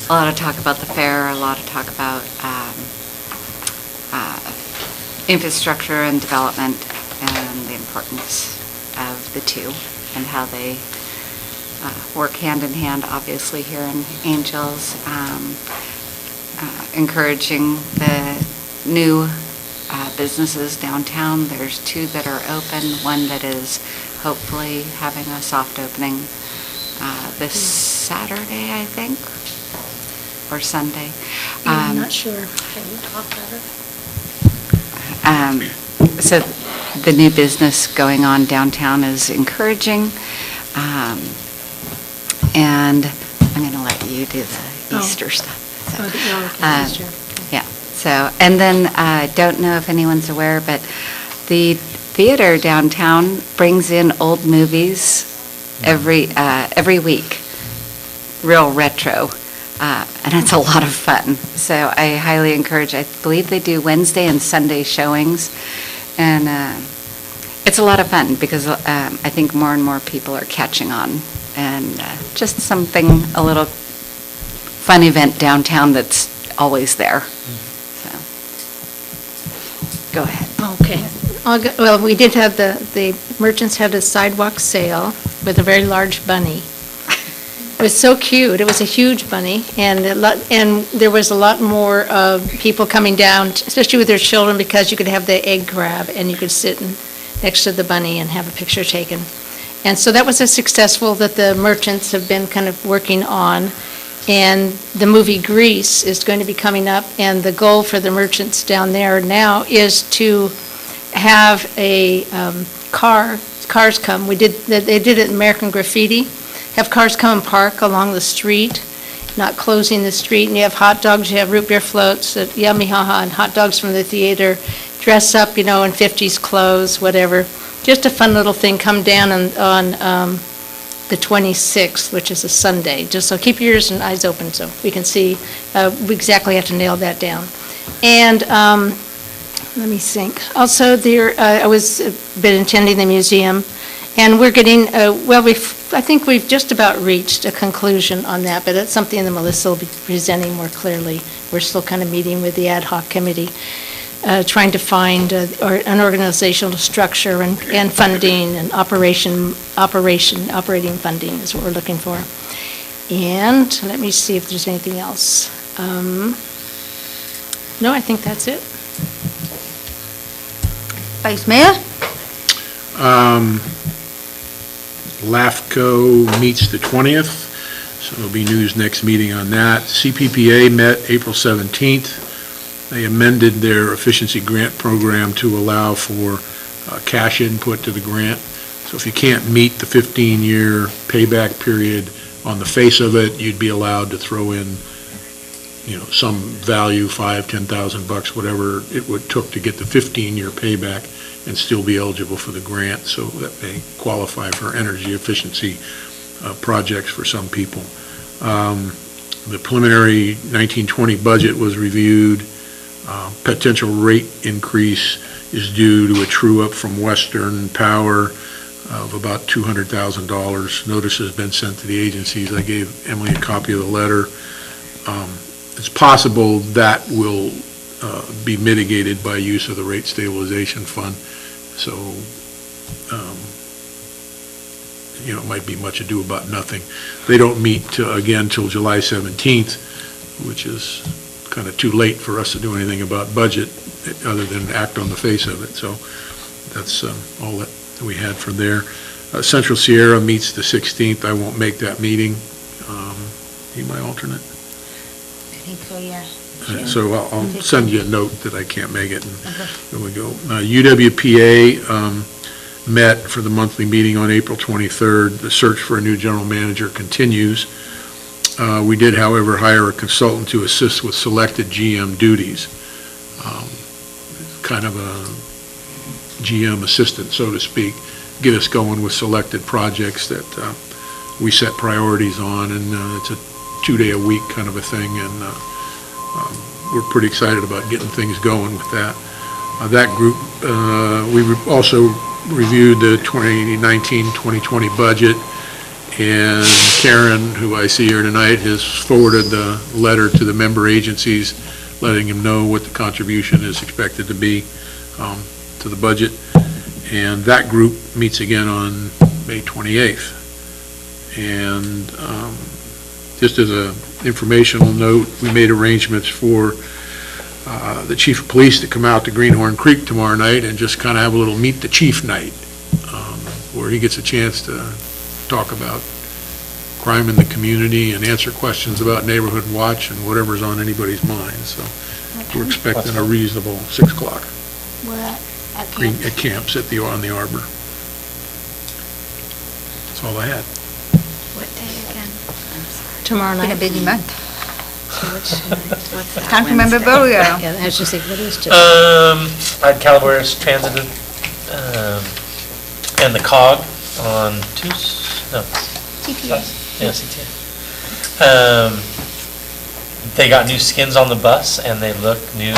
a lot of talk about the fair, a lot of talk about infrastructure and development and the importance of the two and how they work hand in hand, obviously, here in Angels. encouraging the new businesses downtown. There's 2 that are open, one that is hopefully having a soft opening this Saturday, I think, or Sunday. I'm not sure. Can you talk about it? So the new business going on downtown is encouraging. And I'm going to let you do the Easter stuff. So, Easter. yeah. So, and then I don't know if anyone's aware, but the theater downtown brings in old movies every week, real retro, and it's a lot of fun. So I highly encourage. I believe they do Wednesday and Sunday showings, and it's a lot of fun because I think more and more people are catching on, and just something, a little fun event downtown that's always there. So, go ahead. Okay. Well, we did have the merchants had a sidewalk sale with a very large bunny. It was so cute. It was a huge bunny, and there was a lot more people coming down, especially with their children, because you could have the egg grab and you could sit next to the bunny and have a picture taken. And so that was a successful that the merchants have been kind of working on. And the movie Grease is going to be coming up, and the goal for the merchants down there now is to have a cars come. They did it in American Graffiti. Have cars come and park along the street, not closing the street, and you have hot dogs, you have root beer floats, yummy haha, and hot dogs from the theater, dress up, in 50s clothes, whatever. Just a fun little thing. Come down on the 26th, which is a Sunday. Just so keep your ears and eyes open so we can see. We exactly have to nail that down. And let me think. Also, I was been attending the museum, and we're getting I think we've just about reached a conclusion on that, but it's something that Melissa will be presenting more clearly. We're still kind of meeting with the ad hoc committee, trying to find an organizational structure and funding and operating funding is what we're looking for. And let me see if there's anything else. No, I think that's it. Vice Mayor? LAFCO meets the 20th, so there'll be news next meeting on that. CPPA met April 17th. They amended their efficiency grant program to allow for cash input to the grant. So if you can't meet the 15-year payback period on the face of it, you'd be allowed to throw in, some value, $5,000, $10,000, whatever it took to get the 15-year payback and still be eligible for the grant, so that may qualify for energy efficiency projects for some people. The preliminary 1920 budget was reviewed. Potential rate increase is due to a true-up from Western Power of about $200,000. Notice has been sent to the agencies. I gave Emily a copy of the letter. It's possible that will be mitigated by use of the rate stabilization fund. So, it might be much ado about nothing. They don't meet till July 17th, which is kind of too late for us to do anything about budget other than act on the face of it. So that's all that we had from there. Central Sierra meets the 16th. I won't make that meeting. You my alternate? I think so, yeah. So I'll send you a note that I can't make it, and there we go. UWPA met for the monthly meeting on April 23rd. The search for a new general manager continues. We did, however, hire a consultant to assist with selected GM duties, kind of a GM assistant, so to speak, get us going with selected projects that we set priorities on, and it's a 2-day-a-week kind of a thing, and we're pretty excited about getting things going with that. That group, we also reviewed the 2019-2020 budget, and Karen, who I see here tonight, has forwarded the letter to the member agencies, letting them know what the contribution is expected to be to the budget. And that group meets again on May 28th. And just as a informational note, we made arrangements for the chief of police to come out to Greenhorn Creek tomorrow night and just kind of have a little meet the chief night, where he gets a chance to talk about crime in the community and answer questions about neighborhood watch and whatever's on anybody's mind. So we're expecting a reasonable 6 o'clock At at camps on the Arbor. That's all I had. What day again? Tomorrow Been a night. busy month. What's that? Councilmember Wednesday? Bowyer. Yeah, I was just thinking, what is today? I had Calaveras Transit, and the COG on Tuesday, no. TPA. Yeah, CTA. They got new skins on the bus, and they look new,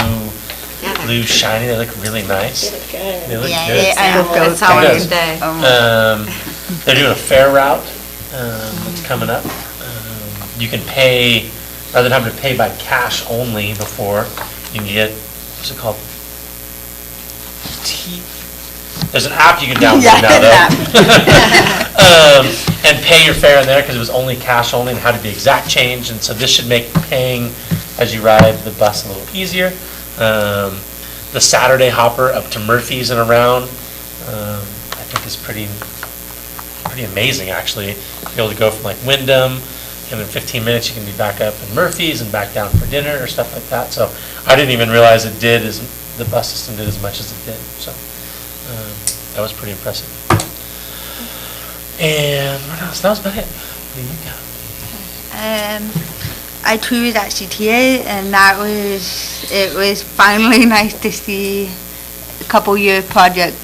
blue, shiny, they look really nice. They look Yeah, good. I don't That's go all It I does. day. They're doing a fair route that's coming up. You can pay, rather than having to pay by cash only before, you can get, what's it called? There's an app you can download now, though. And pay your fare in there, because it was only cash only and had to be exact change, and so this should make paying as you ride the bus a little easier. The Saturday hopper up to Murphy's and around, I think is pretty amazing, actually. Be able to go from like Wyndham, and in 15 minutes you can be back up in Murphy's and back down for dinner or stuff like that. So I didn't even realize the bus system did as much as it did. So that was pretty impressive. And what else? That was about it. What do you got? I too was at CTA, and it was finally nice to see a couple-year project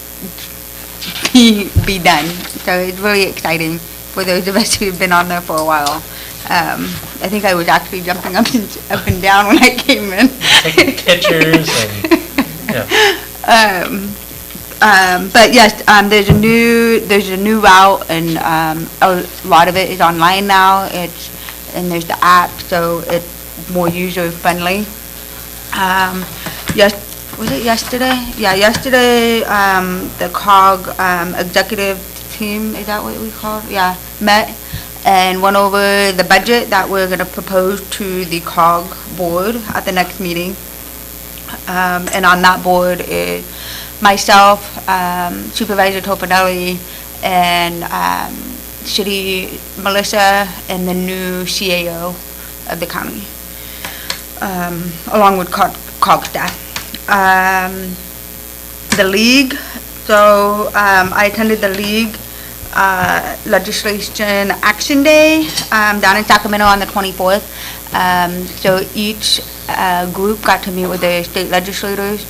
be done. So it's really exciting for those of us who've been on there for a while. I think I was actually jumping up and down when I came in. Taking pictures and, yeah. But yes, there's a new route, and a lot of it is online now. And there's the app, so it's more user friendly. Was it yesterday? Yeah, yesterday, the COG executive team, is that what we call it? Yeah, met and went over the budget that we're going to propose to the COG board at the next meeting. And on that board is myself, Supervisor Topanelli, and City Melissa, and the new CAO of the county, along with COG staff. The league, so I attended the league legislation action day down in Sacramento on the 24th. So each group got to meet with the state legislators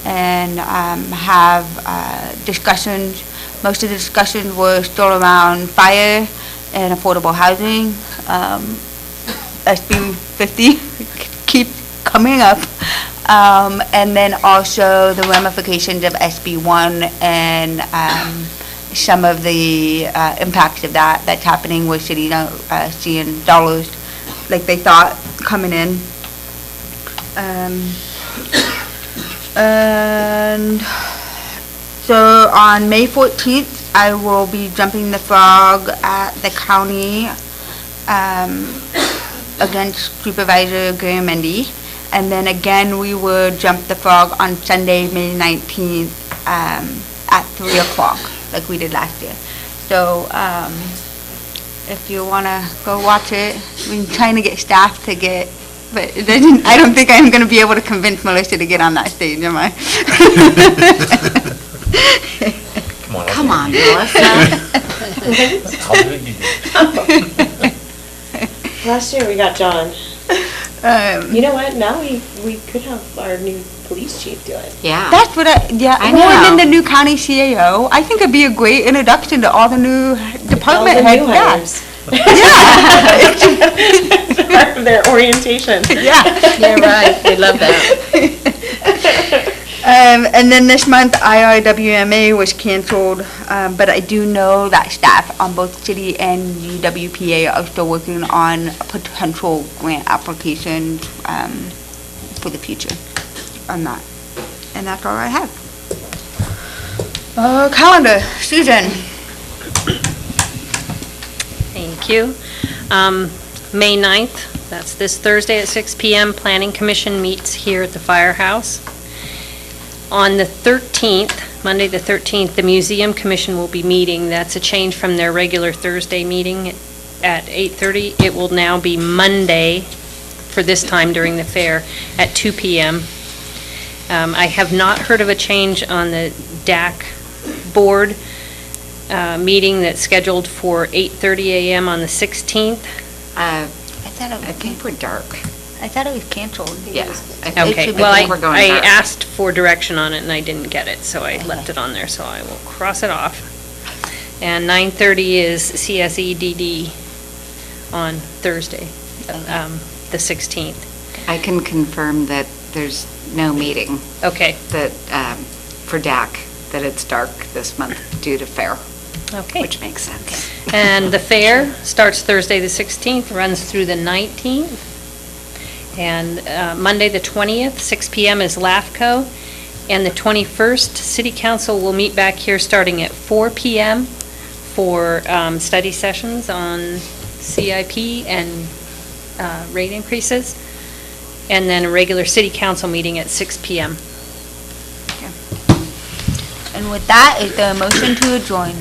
and have discussions. Most of the discussions were still around fire and affordable housing. SB 50 keep coming up. And then also the ramifications of SB 1 and some of the impacts of that's happening with cities seeing dollars like they thought coming in. And so on May 14th, I will be jumping the frog at the county against Supervisor Garamendi. And then again, we would jump the frog on Sunday, May 19th at 3 o'clock, like we did last year. So if you want to go watch it, we're trying to get staff to get, but it doesn't, I don't think I'm going to be able to convince Melissa to get on that stage, am I? Come on, Melissa. I'll do it, you do it. Last year we got John. You know what? Now we could have our new police chief do it. Yeah. That's what I more know. than the new county CAO. I think it'd be a great introduction to all the new department All the new heads. hires. Part of their orientation. Yeah. You're right, we love that. And then this month, IRWMA was canceled, but I do know that staff on both city and UWPA are still working on potential grant applications for the future on that. And that's all I have. Calendar, Susan. Thank you. May 9th, That's this Thursday at 6 PM. Planning Commission meets here at the Firehouse. On the 13th, Monday the 13th, the Museum Commission will be meeting. That's a change from their regular Thursday meeting at 8:30. It will now be Monday for this time during the fair at 2 PM. I have not heard of a change on the DAC board meeting that's scheduled for 8:30 AM on the 16th. I thought it I think we're dark. I thought it was canceled. Yeah. Okay, should be- well, I think we're going I dark. asked for direction on it and I didn't get it, so I left it on there, so I will cross it off. And 9:30 is CSEDD on Thursday, the 16th. I can confirm that there's no meeting Okay, that, for DAC, that it's dark this month due to fair, okay. which makes sense. And the fair starts Thursday, the 16th, runs through the 19th. And Monday, the 20th, 6 PM is LAFCO. And the 21st, City Council will meet back here starting at 4 PM for study sessions on CIP and rate increases. And then a regular City Council meeting at 6 PM. And with that, is there a motion to adjourn?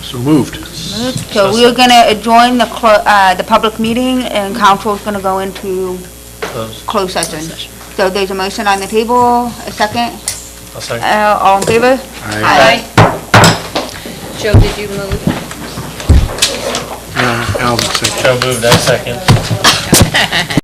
So moved. So we are going to adjourn the public meeting, and council is going to go into Close. closed session. So there's a motion on the table, a second. I'll second. All in favor? Aye. Joe, did you move? Alvin second. Joe moved, I second.